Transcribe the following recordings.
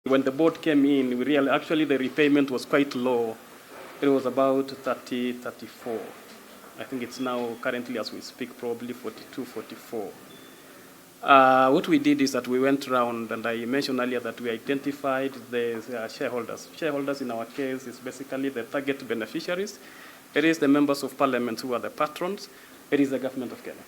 When the board came in, actually the repayment was quite low. It was about 30, 34. I think it's now currently as we speak probably 42, 44. What we did is that we went around, and I mentioned earlier that we identified the shareholders. Shareholders in our case is basically the target beneficiaries. It is the members of parliament who are the patrons. It is the government of Kenya.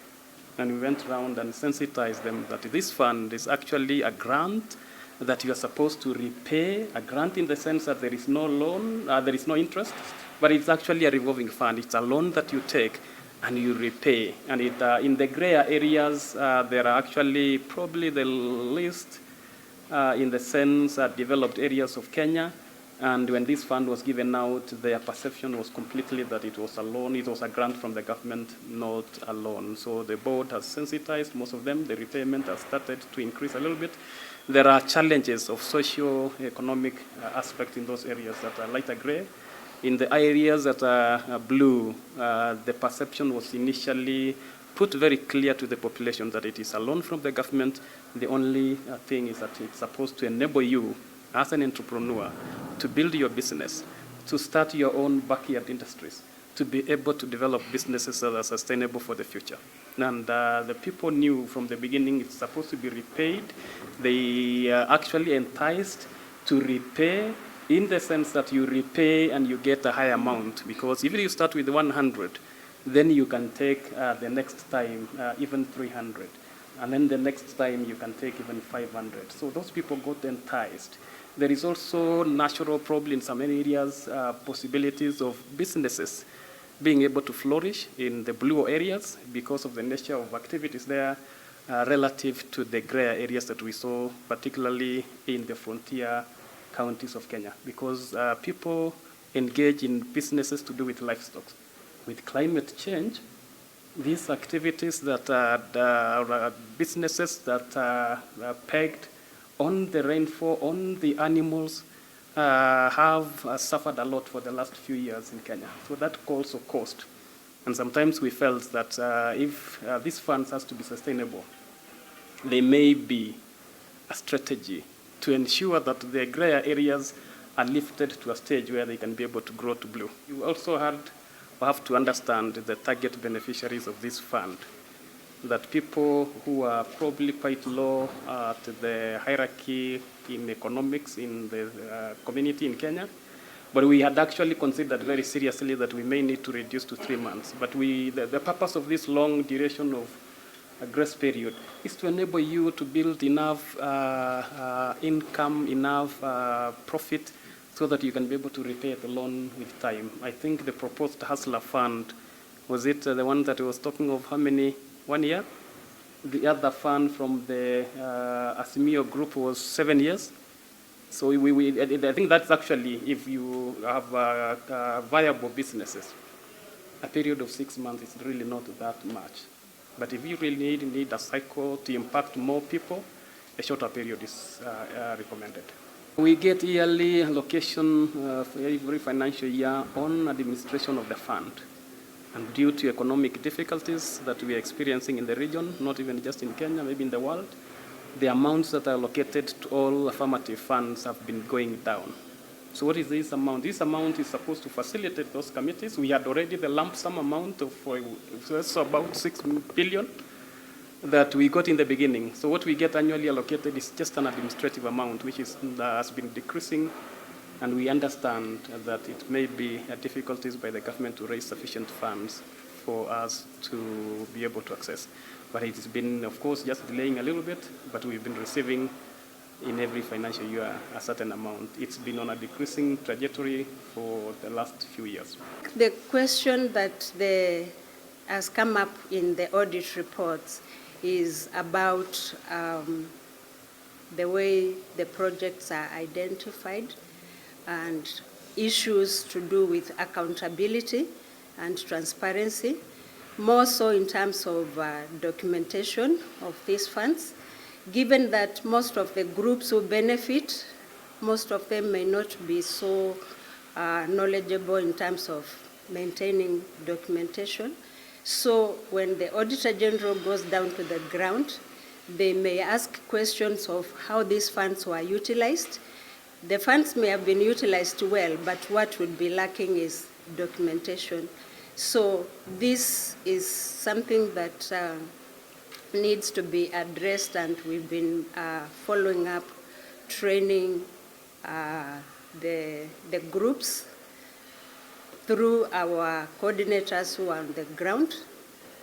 And we went around and sensitized them that this fund is actually a grant that you are supposed to repay, a grant in the sense that there is no loan, there is no interest, but it's actually a revolving fund. It's a loan that you take and you repay. And in the grayer areas, there are actually probably the least in the sense developed areas of Kenya. And when this fund was given out, their perception was completely that it was a loan. It was a grant from the government, not a loan. So the board has sensitized most of them. The repayment has started to increase a little bit. There are challenges of socio-economic aspects in those areas that are lighter gray. In the areas that are blue, the perception was initially put very clear to the population that it is a loan from the government. The only thing is that it's supposed to enable you as an entrepreneur to build your business, to start your own backyard industries, to be able to develop businesses that are sustainable for the future. And the people knew from the beginning it's supposed to be repaid. They actually enticed to repay in the sense that you repay and you get a high amount, because if you start with 100, then you can take the next time even 300. And then the next time you can take even 500. So those people got enticed. There is also natural problem in some areas, possibilities of businesses being able to flourish in the blue areas because of the nature of activities there relative to the gray areas that we saw, particularly in the frontier counties of Kenya, because people engage in businesses to do with livestock. With climate change, these activities that are businesses that are pegged on the rainfall, on the animals, have suffered a lot for the last few years in Kenya. So that also cost. And sometimes we felt that if these funds has to be sustainable, there may be a strategy to ensure that the grayer areas are lifted to a stage where they can be able to grow to blue. You also have to understand the target beneficiaries of this fund, that people who are probably quite low at the hierarchy in economics in the community in Kenya. But we had actually considered very seriously that we may need to reduce to 3 months. But the purpose of this long duration of a grace period is to enable you to build enough income, enough profit, so that you can be able to repay the loan with time. I think the proposed Hustler Fund, was it the one that I was talking of, how many? 1 year? The other fund from the Azimio group was 7 years. So I think that's actually, if you have viable businesses, a period of 6 months is really not that much. But if you really need a cycle to impact more people, a shorter period is recommended. We get yearly allocation for every financial year on administration of the fund. And due to economic difficulties that we are experiencing in the region, not even just in Kenya, maybe in the world, the amounts that are allocated to all affirmative funds have been going down. So what is this amount? This amount is supposed to facilitate those committees. We had already the lump sum amount of about 6 billion that we got in the beginning. So what we get annually allocated is just an administrative amount, which has been decreasing. And we understand that it may be difficulties by the government to raise sufficient funds for us to be able to access. But it has been, of course, just delaying a little bit, but we've been receiving in every financial year a certain amount. It's been on a decreasing trajectory for the last few years. The question that has come up in the audit reports is about the way the projects are identified and issues to do with accountability and transparency, more so in terms of documentation of these funds, given that most of the groups who benefit, most of them may not be so knowledgeable in terms of maintaining documentation. So when the Auditor General goes down to the ground, they may ask questions of how these funds were utilized, the funds may have been utilized well, but what would be lacking is documentation. So this is something that needs to be addressed, and we've been following up, training the groups through our coordinators who are on the ground.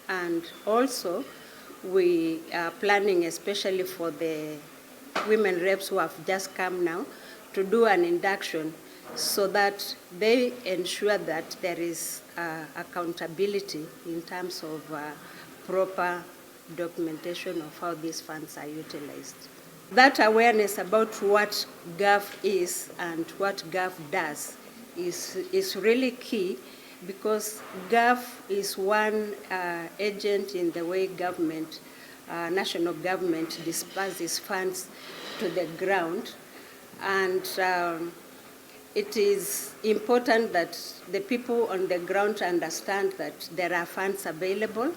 And also we are planning, especially for the women reps who have just come now, to do an induction so that they ensure that there is accountability in terms of proper documentation of how these funds are utilized. That awareness about what GAF is and what GAF does is really key, because GAF is one agent in the way government, national government, disperses funds to the ground. And it is important that the people on the ground understand that there are funds available.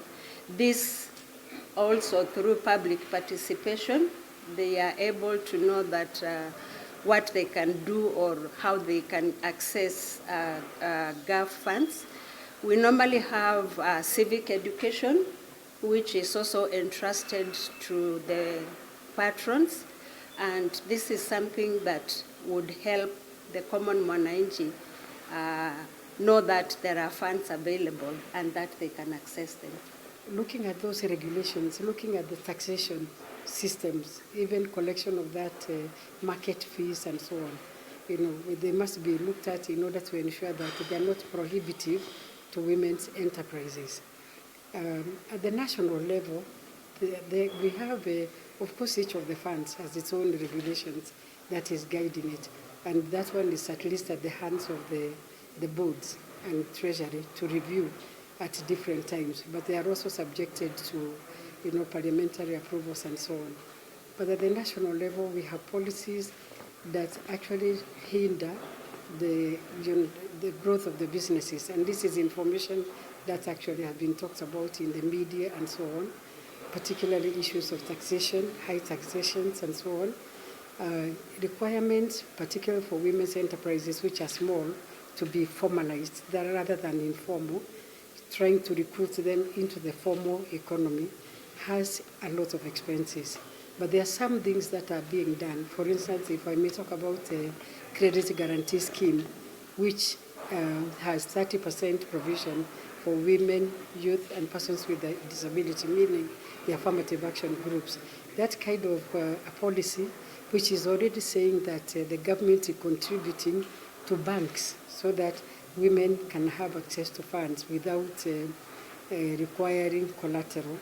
This also through public participation, they are able to know that what they can do or how they can access GAF funds. We normally have civic education, which is also entrusted to the patrons, and this is something that would help the common mwananchi know that there are funds available and that they can access them. Looking at those regulations, looking at the taxation systems, even collection of that market fees and so on, they must be looked at in order to ensure that they are not prohibitive to women's enterprises. At the national level, we have, of course, each of the funds has its own regulations that is guiding it, and that one is at least at the hands of the boards and treasury to review at different times, but they are also subjected to parliamentary approvals and so on. But at the national level, we have policies that actually hinder the growth of the businesses, and this is information that actually has been talked about in the media and so on, particularly issues of taxation, high taxations and so on. Requirements, particularly for women's enterprises which are small, to be formalized rather than informal. Trying to recruit them into the formal economy has a lot of expenses. But there are some things that are being done. For instance, if I may talk about the credit guarantee scheme, which has 30% provision for women, youth, and persons with a disability, meaning the affirmative action groups. That kind of a policy, which is already saying that the government is contributing to banks so that women can have access to funds without requiring collateral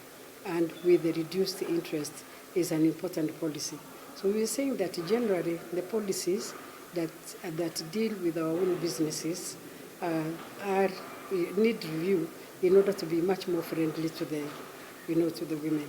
and with a reduced interest, is an important policy. So we're saying that generally the policies that deal with our own businesses need review in order to be much more friendly to the, to the women.